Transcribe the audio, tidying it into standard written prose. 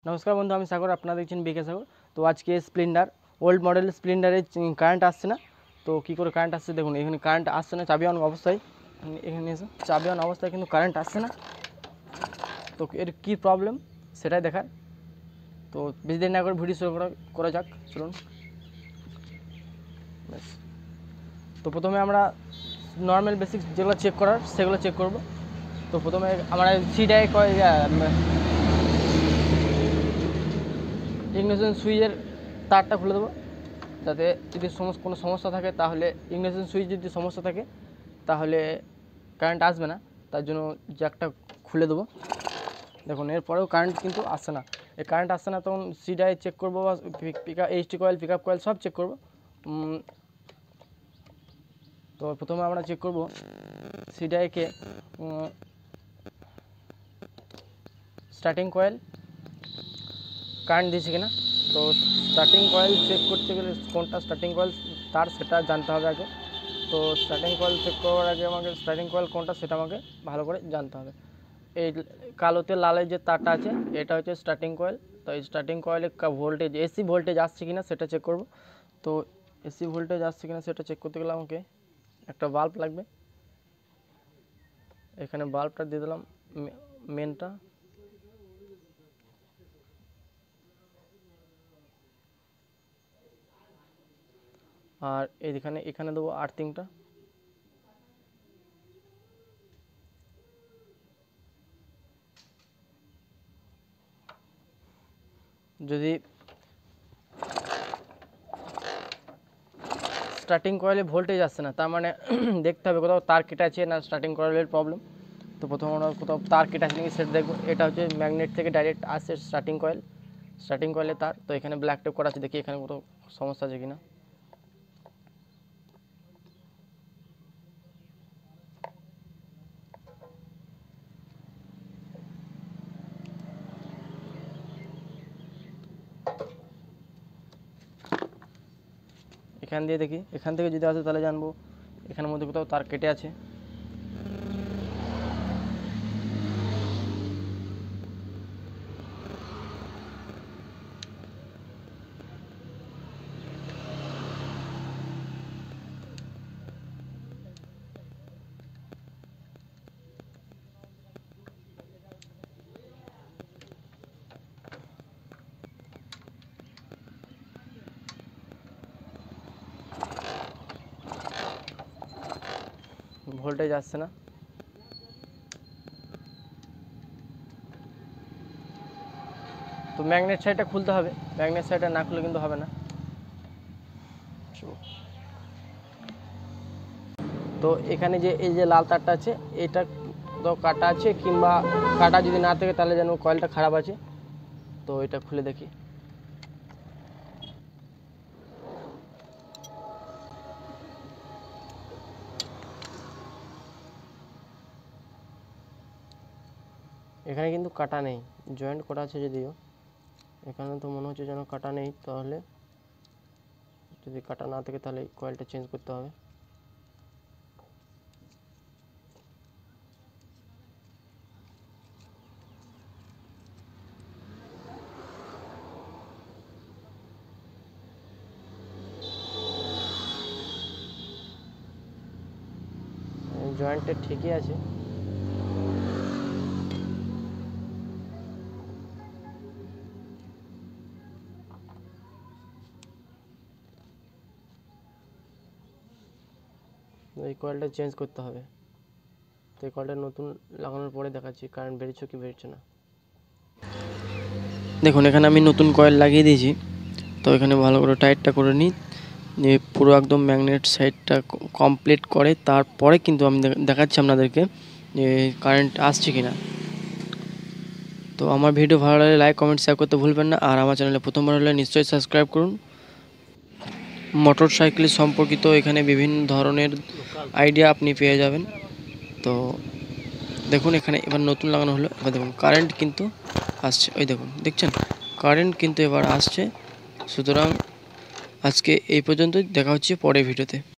নমস্কার বন্ধু, আমি সাগর, আপনারা দেখছেন বিকে সাগর। তো আজকে স্প্লেন্ডার, ওল্ড মডেল স্প্লেন্ডারে কারেন্ট আসছে না। তো কী করে কারেন্ট আসছে দেখুন, এখানে কারেন্ট আসছে না, চাবি অন অবস্থায়, এখানে এসে চাবি অন অবস্থায় কিন্তু কারেন্ট আসছে না। তো এর কী প্রবলেম সেটাই দেখার। তো বেশি দেরি না করে ভিডিও শুরু করা যাক, চলুন। ব্যাস, তো প্রথমে আমরা নর্মাল বেসিক যেগুলো চেক করার সেগুলো চেক করব। তো প্রথমে আমরা সিটাই ইগনিশন সুইচের তারটা খুলে দেবো, যাতে যদি কোনো সমস্যা থাকে, তাহলে ইগনিশন সুইচ যদি সমস্যা থাকে তাহলে কারেন্ট আসবে না। তার জন্য জ্যাকটা খুলে দেবো। দেখুন, এরপরেও কারেন্ট কিন্তু আসছে না। এই কারেন্ট আসছে না, তখন সিডাই চেক করবো, বা HT coil, pick up coil সব চেক করবো। তো প্রথমে আমরা চেক করবো সিডাইকে স্টার্টিং কয়েল কারেন্ট দিয়েছে কিনা। তো স্টার্টিং কয়েল চেক করতে গেলে কোনটা স্টার্টিং কয়েল তার সেটা জানতে হবে আগে। তো স্টার্টিং কয়েল চেক করার আগে আমাকে স্টার্টিং কয়েল কোনটা সেটা আমাকে ভালো করে জানতে হবে। এই কালোতে লালের যে তারটা আছে, এটা হচ্ছে স্টার্টিং কয়েল। তো এই স্টার্টিং কয়েলে ভোল্টেজ, এসি ভোল্টেজ আসছে কিনা সেটা চেক করব। তো এসি ভোল্টেজ আসছে কিনা সেটা চেক করতে গেলে আমাকে একটা বাল্ব লাগবে। এখানে বাল্বটা দিয়ে দিলাম, মেনটা। আর এখানে দেবো আর্থিংটা। যদি স্টার্টিং কয়েলে ভোল্টেজ আসছে না, তার মানে দেখতে হবে কোথাও তার কেটে আছে না স্টার্টিং কয়েলের প্রবলেম। তো প্রথমে আমরা কোথাও তার কেটে আছে নাকি সেটা দেখবো। এটা হচ্ছে ম্যাগনেট থেকে ডাইরেক্ট আসছে স্টার্টিং কয়েলে তার। তো এখানে ব্ল্যাক টেপ করা আছে, দেখি এখানে কোথাও সমস্যা আছে কিনা। এখান দিয়ে দেখি, এখান থেকে যদি আসে তাহলে জানবো এখানের মধ্যে কোথাও তার কেটে আছে। ভোল্টেজ আসছে না। তো ম্যাগনেট সাইডটা খুলতে হবে, ম্যাগনেট সাইডটা না খুলে কিন্তু হবে না। তো এখানে যে এই যে লাল তারটা আছে, এটা তো কাটা আছে, কিংবা কাটা যদি না থাকে তাহলে যেন কয়েলটা খারাপ আছে। তো এটা খুলে দেখি। এখানে কিন্তু কাটা নেই, জয়েন্ট করা আছে যদিও। এখানে তো মনে হচ্ছে যেন কাটা নেই, তাহলে যদি কাটা না থাকে তাহলে কয়েলটা চেঞ্জ করতে হবে। জয়েন্টটা ঠিকই আছে। এই কয়েলটা চেঞ্জ করতে হবে। তো এই কয়েলটা নতুন লাগানোর পরে দেখাচ্ছি কারেন্ট বেরোচ্ছে কি বেরোচ্ছে না। দেখুন, এখানে আমি নতুন কয়েল লাগিয়ে দিয়েছি। তো এখানে ভালো করে টাইটটা করে নিই, পুরো একদম ম্যাগনেট সাইডটা কমপ্লিট করে তারপরে কিন্তু আমি দেখাচ্ছি আপনাদেরকে যে কারেন্ট আসছে কিনা। তো আমার ভিডিও ভালো লাগলে লাইক, কমেন্ট, শেয়ার করতে ভুলবেন না। আর আমার চ্যানেলে প্রথমবার হলে নিশ্চয়ই সাবস্ক্রাইব করুন। মোটর সাইকেল সম্পর্কিত এখানে বিভিন্ন ধরনের আইডিয়া আপনি পেয়ে যাবেন। তো দেখুন, এখানে এবার নতুন লাগানো হলো। এবার দেখুন কারেন্ট কিন্তু আসছে, ওই দেখুন, দেখছেন কারেন্ট কিন্তু এবার আসছে। সুতরাং আজকে এই পর্যন্ত, দেখা হচ্ছে পরের ভিডিওতে।